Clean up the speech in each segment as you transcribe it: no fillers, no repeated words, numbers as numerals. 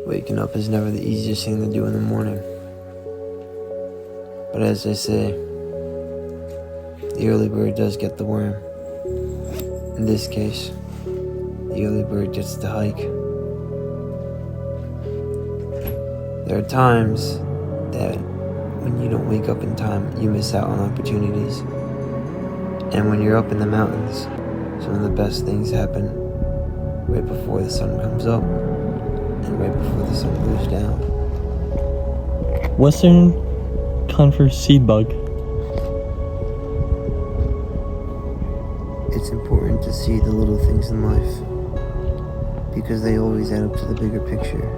Waking up is never the easiest thing to do in the morning. But as they say, the early bird does get the worm. In this case, the early bird gets to hike. There are times that when you don't wake up in time, you miss out on opportunities. And when you're up in the mountains, some of the best things happen right before the sun comes up and right before the sun goes down. Western Confer seed bug. It's important to see the little things in life because they always add up to the bigger picture.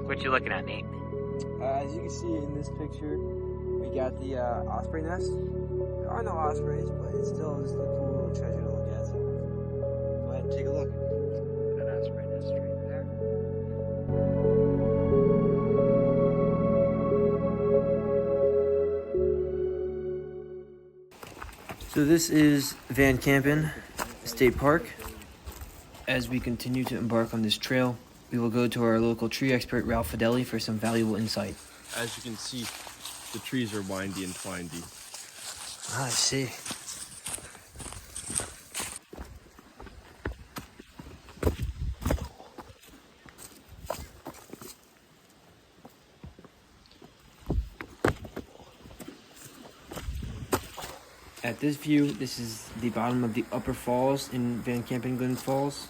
What you looking at, Nate? As you can see in this picture, we got the osprey nest. There are no ospreys, but it's still just a cool little treasure to look at. So go ahead and take a look. That osprey nest right there. So this is Van Campen State Park. As we continue to embark on this trail, we will go to our local tree expert, Ralph Fideli, for some valuable insight. As you can see, the trees are windy and twinedy. I see. At this view, this is the bottom of the upper falls in Van Campen Glen Falls,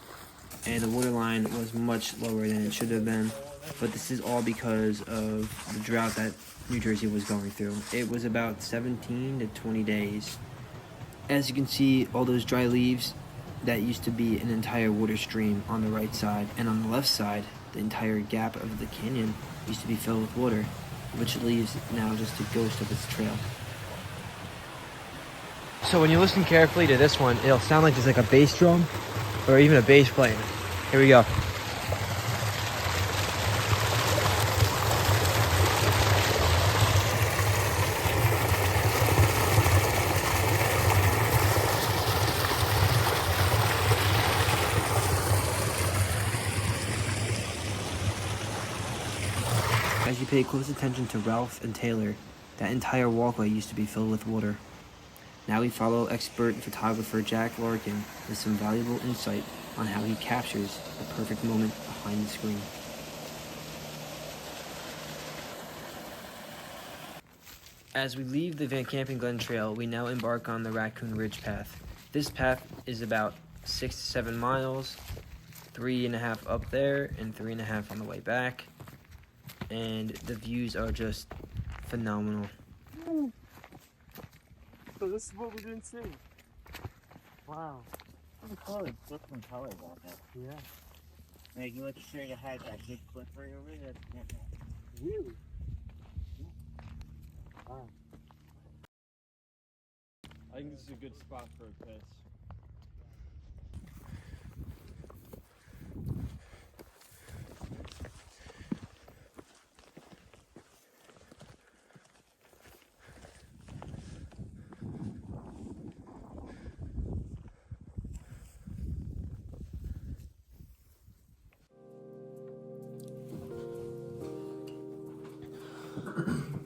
and the water line was much lower than it should have been, but this is all because of the drought that New Jersey was going through. It was about 17 to 20 days. As you can see, all those dry leaves, that used to be an entire water stream on the right side, and on the left side, the entire gap of the canyon used to be filled with water, which leaves now just a ghost of its trail. So when you listen carefully to this one, it'll sound like there's like a bass drum or even a bass playing. Here we go. As you pay close attention to Ralph and Taylor, that entire walkway used to be filled with water. Now we follow expert photographer Jack Larkin with some valuable insight on how he captures the perfect moment behind the screen. As we leave the Van Campen Glen Trail, we now embark on the Raccoon Ridge Path. This path is about 6 to 7 miles, 3.5 up there and 3.5 on the way back. And the views are just phenomenal. So this is what we didn't see. Wow. Different colors on that. Yeah. Making sure you had that big cliff right over there. Really? Wow. I think this is a good spot for a piss.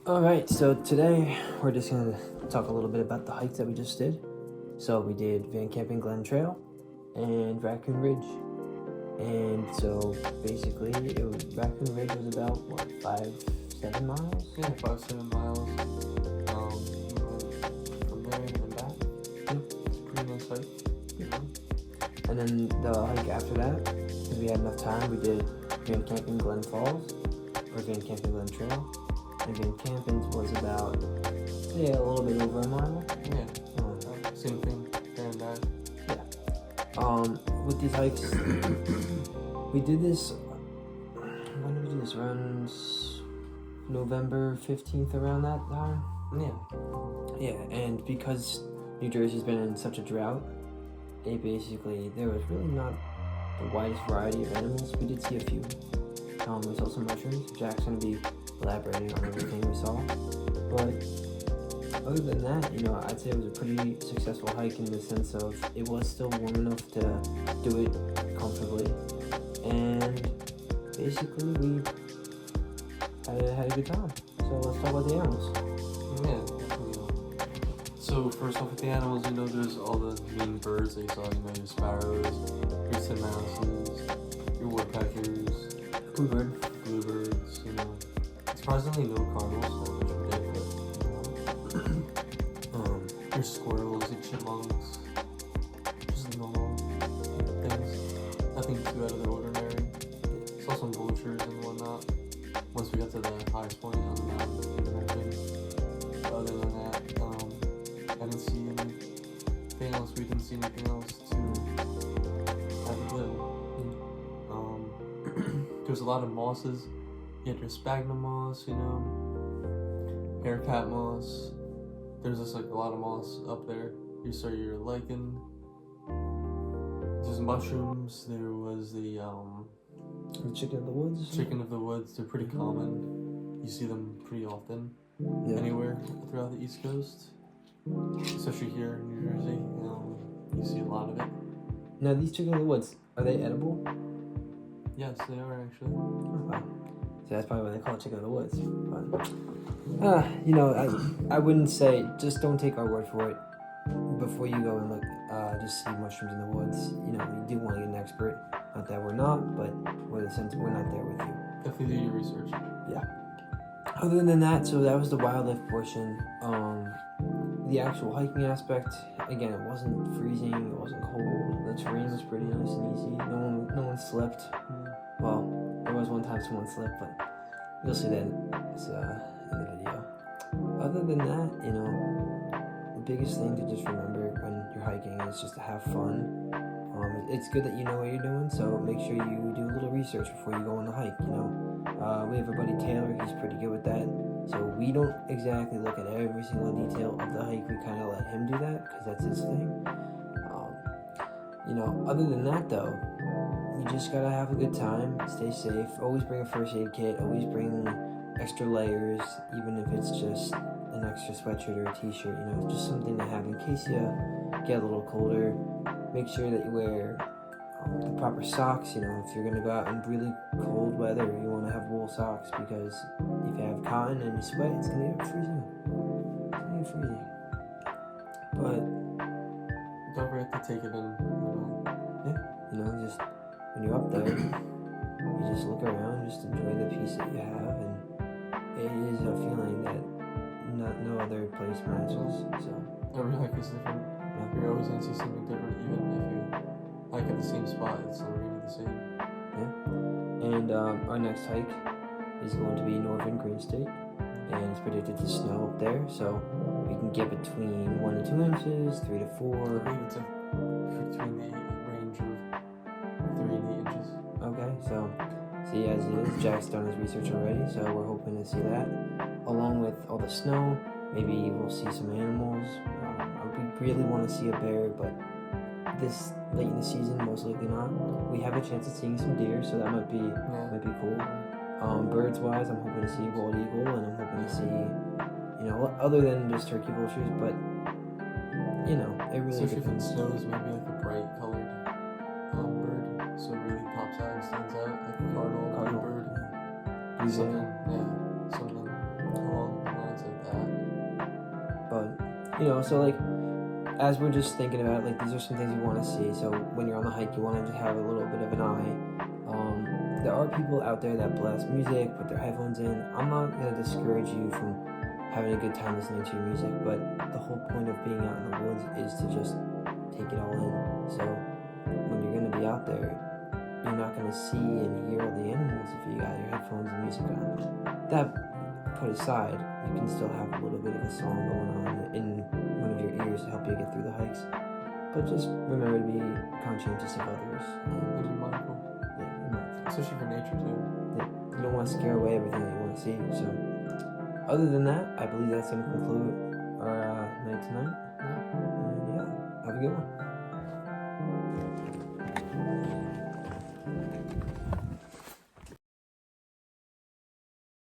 Alright, so today we're just going to talk a little bit about the hikes that we just did. So we did Van Campen Glen Trail and Raccoon Ridge. And so basically, Raccoon Ridge was about, 5-7 miles? Yeah, 5-7 miles. From there and back. Yeah, it's a pretty nice hike. And then the hike after that, because we had enough time, we did Van Campen Glen Falls, or Van Campen Glen Trail. And Van Campen's was about, a little bit over a mile. Yeah, same thing, there and back. Yeah. With these hikes, we did this, when did we do this? Around November 15th, around that time. Yeah. Yeah, and because New Jersey's been in such a drought, there was really not the widest variety of animals. We did see a few. We saw some mushrooms. Jack's gonna be elaborating on everything we saw. But other than that, I'd say it was a pretty successful hike in the sense of it was still warm enough to do it comfortably. And basically, we had a good time. So let's talk about the animals. Yeah. So first off with the animals, there's all the mean birds that you saw, your sparrows, your titmouses, your woodpeckers, bluebirds, surprisingly no cardinals, which we did, but, your squirrels, your chipmunks, just normal things, nothing too out of the ordinary. Saw some vultures and whatnot, once we got to the highest point on the mountain, you mentioned. Other than that, I didn't see anything else. We didn't see anything else to have a blue. There's a lot of mosses. You had your sphagnum moss, haircat moss. There's just a lot of moss up there. You saw your lichen. There's mushrooms. There was the chicken of the woods. Chicken of the woods. They're pretty common. You see them pretty often. Yeah. Anywhere throughout the East Coast, especially here in New Jersey, you see a lot of it. Now, these chicken of the woods, are they edible? Yes, they are actually. Oh, wow. So that's probably why they call it chicken of the woods. But, I wouldn't say, just don't take our word for it. Before you go and look, just see mushrooms in the woods. You do want to get an expert. Not that we're not, but we're not there with you. Definitely do your research. Yeah. Other than that, so that was the wildlife portion. The actual hiking aspect, again, it wasn't freezing, it wasn't cold. The terrain was pretty nice and easy. No one slipped. Well, there was one time someone slipped, but you'll see that in the video. Other than that, the biggest thing to just remember when you're hiking is just to have fun. It's good that you know what you're doing, so make sure you do a little research before you go on the hike. We have our buddy Taylor, he's pretty good with that. So we don't exactly look at every single detail of the hike. We kind of let him do that because that's his thing. Other than that though, you just gotta have a good time, stay safe. Always bring a first aid kit. Always bring extra layers, even if it's just an extra sweatshirt or a t-shirt. Just something to have in case you get a little colder. Make sure that you wear the proper socks. If you're gonna go out in really cold weather, you want to have wool socks because if you have cotton and you sweat, it's gonna get freezing. But Don't forget to take it in. just when you're up there, you just look around, just enjoy the peace that you have, and it is a feeling that no other place matches. So Every hike is different. You're always gonna see something different, even if you hike at the same spot. It's never gonna be the same. yeah, and our next hike is going to be northern Green State, and it's predicted to snow up there. So we can get between 1 to 2 inches, 3 to 4. I believe it's between the range of 3 and 8 inches. Okay, so see, as it is, Jack's done his research already, so we're hoping to see that. Along with all the snow, maybe we'll see some animals. We really want to see a bear, but this late in the season, most likely not. We have a chance of seeing some deer, so that might be cool. Birds wise, I'm hoping to see bald eagle, and I'm hoping to see, other than just turkey vultures, but it really Especially if it depends. snows, maybe like a bright colored bird, so it really pops out and stands out, like a cardinal bird. Blue Something, jay. something along the lines like that. But so as we're just thinking about it, these are some things you want to see. So when you're on the hike, you want to have a little bit of an eye. There are people out there that blast music, put their headphones in. I'm not going to discourage you from having a good time listening to your music, but the whole point of being out in the woods is to just take it all in. So when you're going to be out there, you're not going to see and hear all the animals if you got your headphones and music on. That put aside, you can still have a little bit of a song going on in one of your ears to help you get through the hikes. But just remember to be conscientious of others. And be mindful. Yeah, be mindful. Especially for nature too. Yeah, you don't want to scare away everything that you want to see. So other than that, I believe that's going to conclude our night tonight. And yeah, have a good one.